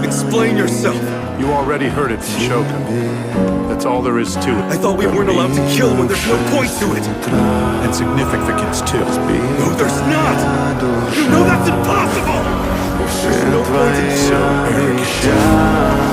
Explain yourself. You already heard it from Shoko. That's all there is to it. I thought we weren't allowed to kill when there's no point to it. And significance, too. No, there's not. You know that's impossible. There's no point in So arrogant.